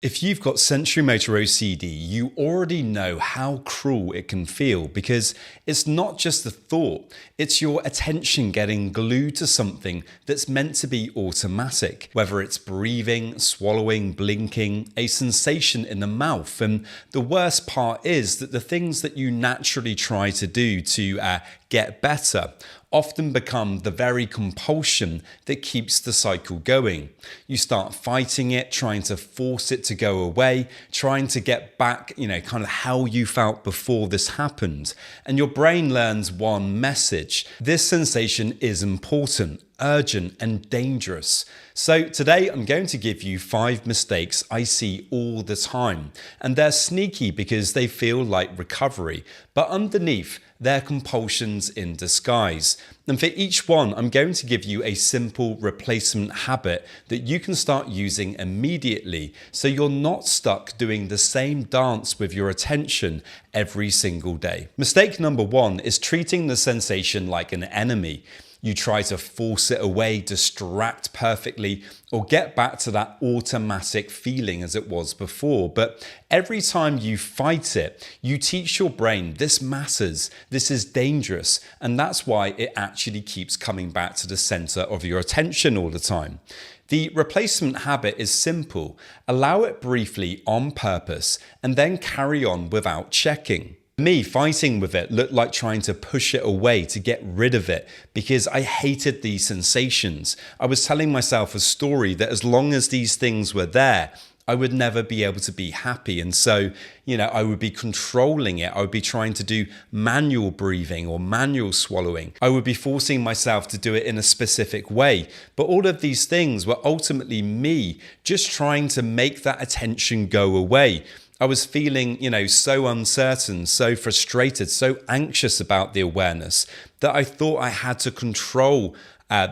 If you've got sensorimotor OCD, you already know how cruel it can feel because it's not just the thought, it's your attention getting glued to something that's meant to be automatic, whether it's breathing, swallowing, blinking, a sensation in the mouth. And the worst part is that the things that you naturally try to do to get better often become the very compulsion that keeps the cycle going. You start fighting it, trying to force it to go away, trying to get back, kind of how you felt before this happened. And your brain learns one message. This sensation is important, urgent, and dangerous. So today I'm going to give you 5 mistakes I see all the time. And they're sneaky because they feel like recovery, but underneath, they're compulsions in disguise. And for each one, I'm going to give you a simple replacement habit that you can start using immediately so you're not stuck doing the same dance with your attention every single day. Mistake number 1 is treating the sensation like an enemy. You try to force it away, distract perfectly, or get back to that automatic feeling as it was before. But every time you fight it, you teach your brain this matters, this is dangerous, and that's why it actually keeps coming back to the center of your attention all the time. The replacement habit is simple. Allow it briefly on purpose, and then carry on without checking. Me fighting with it looked like trying to push it away to get rid of it because I hated these sensations. I was telling myself a story that as long as these things were there, I would never be able to be happy. And so, I would be controlling it. I would be trying to do manual breathing or manual swallowing. I would be forcing myself to do it in a specific way. But all of these things were ultimately me just trying to make that attention go away. I was feeling, so uncertain, so frustrated, so anxious about the awareness that I thought I had to control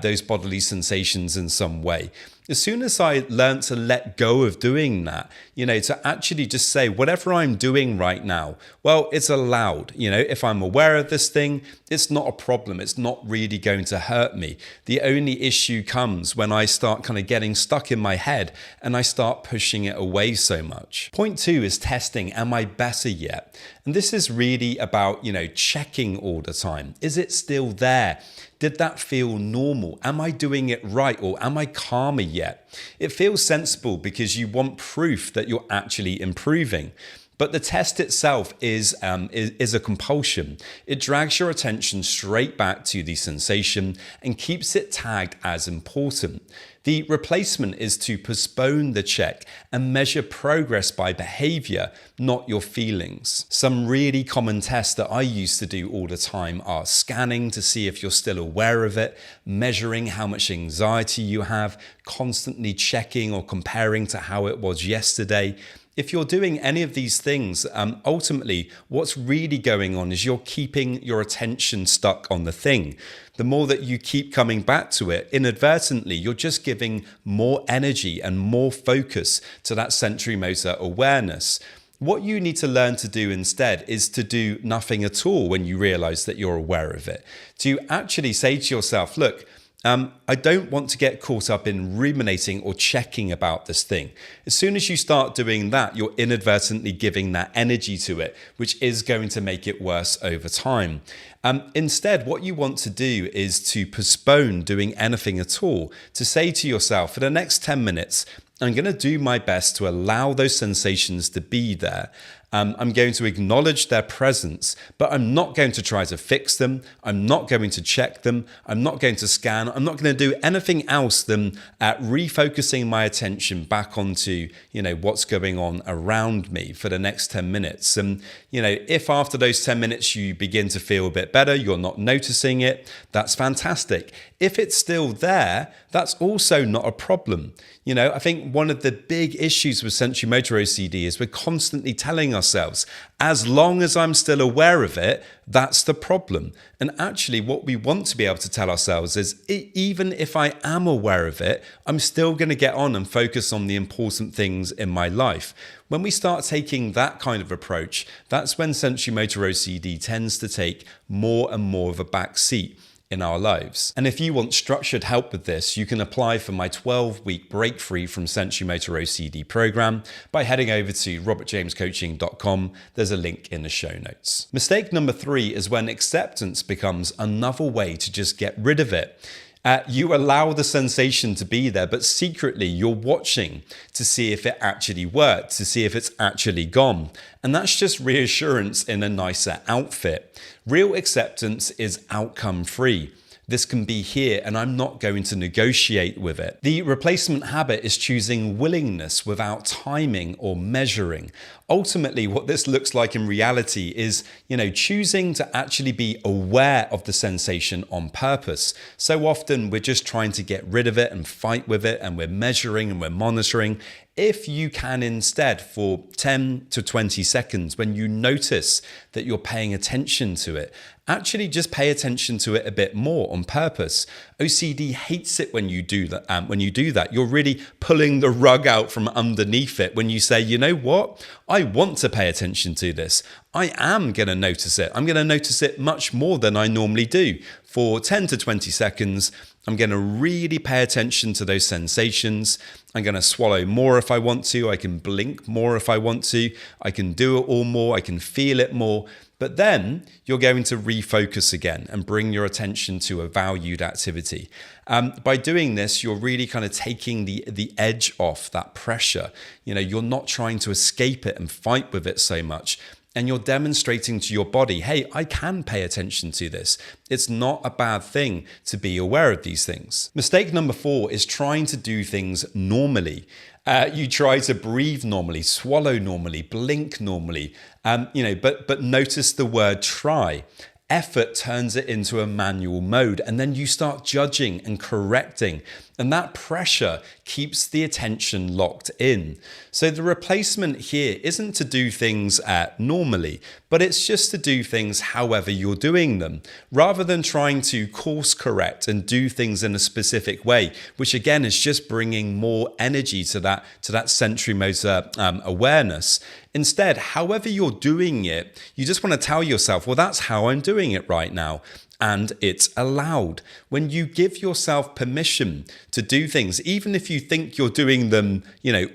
those bodily sensations in some way. As soon as I learned to let go of doing that, to actually just say, whatever I'm doing right now, well, it's allowed. If I'm aware of this thing, it's not a problem. It's not really going to hurt me. The only issue comes when I start kind of getting stuck in my head and I start pushing it away so much. Point 2 is testing. Am I better yet? And this is really about, checking all the time. Is it still there? Did that feel normal? Am I doing it right? Or am I calmer yet? It feels sensible because you want proof that you're actually improving. But the test itself is a compulsion. It drags your attention straight back to the sensation and keeps it tagged as important. The replacement is to postpone the check and measure progress by behavior, not your feelings. Some really common tests that I used to do all the time are scanning to see if you're still aware of it, measuring how much anxiety you have, constantly checking or comparing to how it was yesterday. If you're doing any of these things, ultimately, what's really going on is you're keeping your attention stuck on the thing. The more that you keep coming back to it, inadvertently, you're just giving more energy and more focus to that sensorimotor awareness. What you need to learn to do instead is to do nothing at all when you realize that you're aware of it. To actually say to yourself, look, I don't want to get caught up in ruminating or checking about this thing. As soon as you start doing that, you're inadvertently giving that energy to it, which is going to make it worse over time. Instead, what you want to do is to postpone doing anything at all, to say to yourself, for the next 10 minutes, I'm going to do my best to allow those sensations to be there. I'm going to acknowledge their presence, but I'm not going to try to fix them. I'm not going to check them. I'm not going to scan. I'm not going to do anything else than refocusing my attention back onto, what's going on around me for the next 10 minutes. And, if after those 10 minutes you begin to feel a bit better, you're not noticing it, that's fantastic. If it's still there, that's also not a problem. I think one of the big issues with sensorimotor OCD is we're constantly telling ourselves, as long as I'm still aware of it, that's the problem. And actually what we want to be able to tell ourselves is, even if I am aware of it, I'm still going to get on and focus on the important things in my life. When we start taking that kind of approach, that's when sensorimotor OCD tends to take more and more of a back seat. in our lives. And if you want structured help with this, you can apply for my 12-week Break Free from Sensorimotor OCD program by heading over to robertjamescoaching.com. There's a link in the show notes. Mistake number 3 is when acceptance becomes another way to just get rid of it. You allow the sensation to be there, but secretly you're watching to see if it actually worked, to see if it's actually gone. And that's just reassurance in a nicer outfit. Real acceptance is outcome free. This can be here and I'm not going to negotiate with it. The replacement habit is choosing willingness without timing or measuring. Ultimately, what this looks like in reality is, choosing to actually be aware of the sensation on purpose. So often we're just trying to get rid of it and fight with it, and we're measuring and we're monitoring. If you can instead, for 10 to 20 seconds, when you notice that you're paying attention to it, actually just pay attention to it a bit more on purpose. OCD hates it when you do that. You're really pulling the rug out from underneath it when you say, you know what? I want to pay attention to this. I am going to notice it. I'm going to notice it much more than I normally do. For 10 to 20 seconds, I'm going to really pay attention to those sensations. I'm going to swallow more if I want to. I can blink more if I want to. I can do it all more. I can feel it more. But then you're going to refocus again and bring your attention to a valued activity. By doing this, you're really kind of taking the edge off that pressure. You're not trying to escape it and fight with it so much. And you're demonstrating to your body, hey, I can pay attention to this. It's not a bad thing to be aware of these things. Mistake number 4 is trying to do things normally. You try to breathe normally, swallow normally, blink normally, but notice the word try. Effort turns it into a manual mode, and then you start judging and correcting, and that pressure keeps the attention locked in. So the replacement here isn't to do things normally, but it's just to do things however you're doing them, rather than trying to course correct and do things in a specific way, which again is just bringing more energy to that sensorimotor awareness. Instead, however you're doing it, you just want to tell yourself, well, that's how I'm doing it right now. And it's allowed. When you give yourself permission to do things, even if you think you're doing them,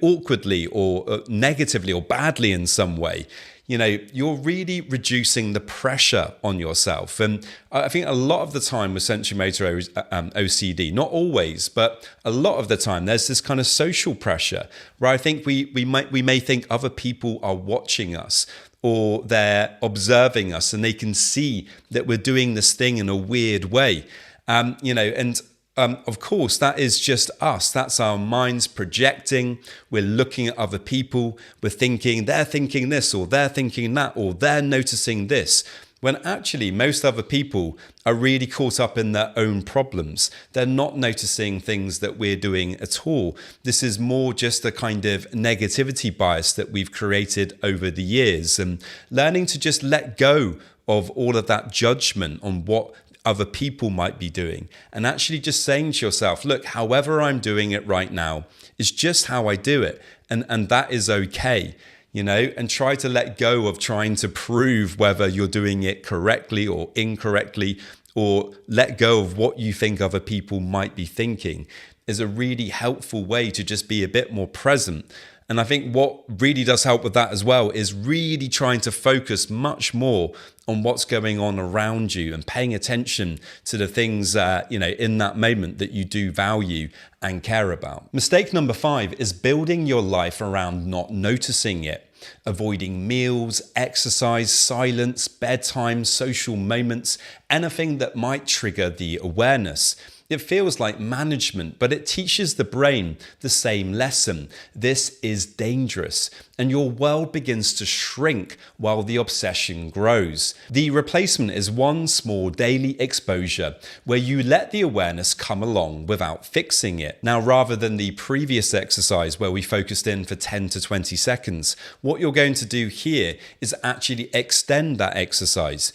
awkwardly or negatively or badly in some way, you're really reducing the pressure on yourself. And I think a lot of the time with sensorimotor OCD, not always, but a lot of the time, there's this kind of social pressure where I think we may think other people are watching us, or they're observing us and they can see that we're doing this thing in a weird way. Of course, that is just us. That's our minds projecting. We're looking at other people. We're thinking they're thinking this, or they're thinking that, or they're noticing this. When actually most other people are really caught up in their own problems. They're not noticing things that we're doing at all. This is more just a kind of negativity bias that we've created over the years, and learning to just let go of all of that judgment on what other people might be doing, and actually just saying to yourself, look, however I'm doing it right now is just how I do it, and that is okay. And try to let go of trying to prove whether you're doing it correctly or incorrectly, or let go of what you think other people might be thinking, is a really helpful way to just be a bit more present. And I think what really does help with that as well is really trying to focus much more on what's going on around you and paying attention to the things, in that moment that you do value and care about. Mistake number 5 is building your life around not noticing it. Avoiding meals, exercise, silence, bedtime, social moments, anything that might trigger the awareness. It feels like management, but it teaches the brain the same lesson. This is dangerous, and your world begins to shrink while the obsession grows. The replacement is one small daily exposure where you let the awareness come along without fixing it. Now, rather than the previous exercise where we focused in for 10 to 20 seconds, what you're going to do here is actually extend that exercise.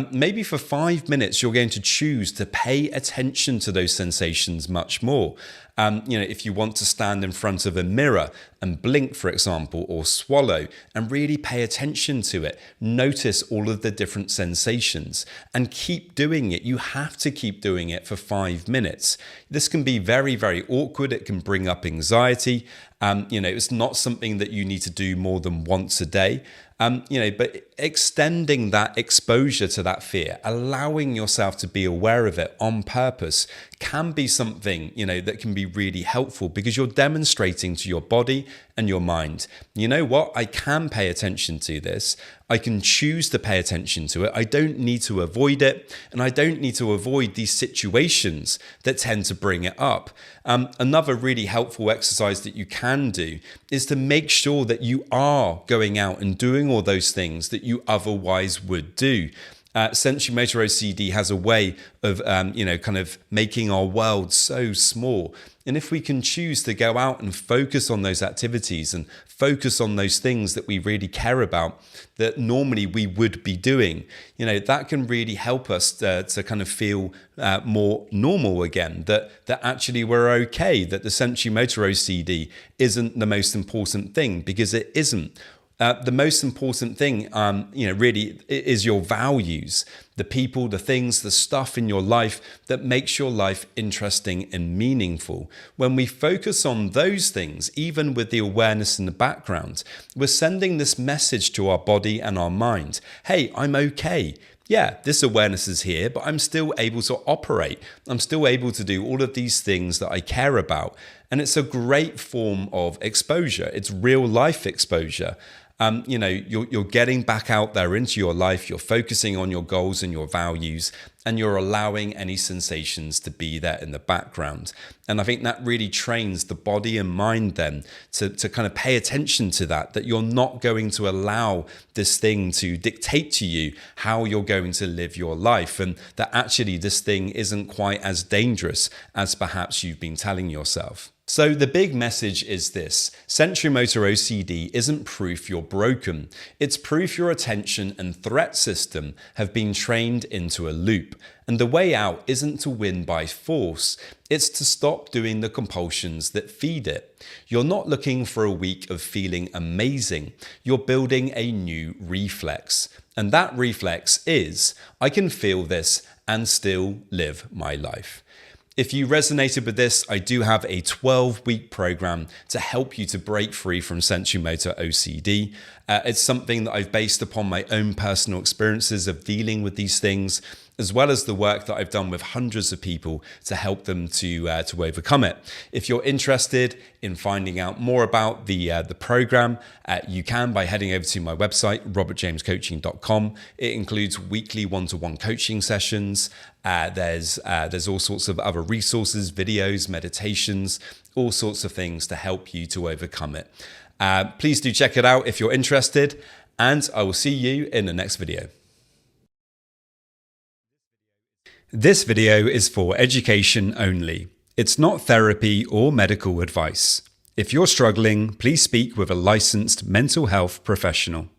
Maybe for 5 minutes, you're going to choose to pay attention to those sensations much more. If you want to stand in front of a mirror and blink, for example, or swallow, and really pay attention to it, notice all of the different sensations and keep doing it. You have to keep doing it for 5 minutes. This can be very, very awkward. It can bring up anxiety. It's not something that you need to do more than once a day. But extending that exposure to that fear, allowing yourself to be aware of it on purpose can be something, that can be really helpful because you're demonstrating to your body and your mind, you know what, I can pay attention to this. I can choose to pay attention to it. I don't need to avoid it. And I don't need to avoid these situations that tend to bring it up. Another really helpful exercise that you can do is to make sure that you are going out and doing all those things that you otherwise would do. Sensorimotor OCD has a way of, kind of making our world so small. And if we can choose to go out and focus on those activities and focus on those things that we really care about, that normally we would be doing, that can really help us to kind of feel more normal again, that actually we're okay, that the sensorimotor OCD isn't the most important thing, because it isn't. The most important thing, really is your values, the people, the things, the stuff in your life that makes your life interesting and meaningful. When we focus on those things, even with the awareness in the background, we're sending this message to our body and our mind. Hey, I'm okay. Yeah, this awareness is here, but I'm still able to operate. I'm still able to do all of these things that I care about. And it's a great form of exposure. It's real life exposure. You're getting back out there into your life, you're focusing on your goals and your values, and you're allowing any sensations to be there in the background. And I think that really trains the body and mind then to kind of pay attention to that you're not going to allow this thing to dictate to you how you're going to live your life, and that actually this thing isn't quite as dangerous as perhaps you've been telling yourself. So the big message is this: sensorimotor OCD isn't proof you're broken. It's proof your attention and threat system have been trained into a loop. And the way out isn't to win by force. It's to stop doing the compulsions that feed it. You're not looking for a week of feeling amazing. You're building a new reflex. And that reflex is, I can feel this and still live my life. If you resonated with this, I do have a 12-week program to help you to break free from sensorimotor OCD. It's something that I've based upon my own personal experiences of dealing with these things, as well as the work that I've done with hundreds of people to help them to overcome it. If you're interested in finding out more about the program, you can by heading over to my website, robertjamescoaching.com. It includes weekly one-to-one coaching sessions. There's all sorts of other resources, videos, meditations, all sorts of things to help you to overcome it. Please do check it out if you're interested, and I will see you in the next video. This video is for education only. It's not therapy or medical advice. If you're struggling, please speak with a licensed mental health professional.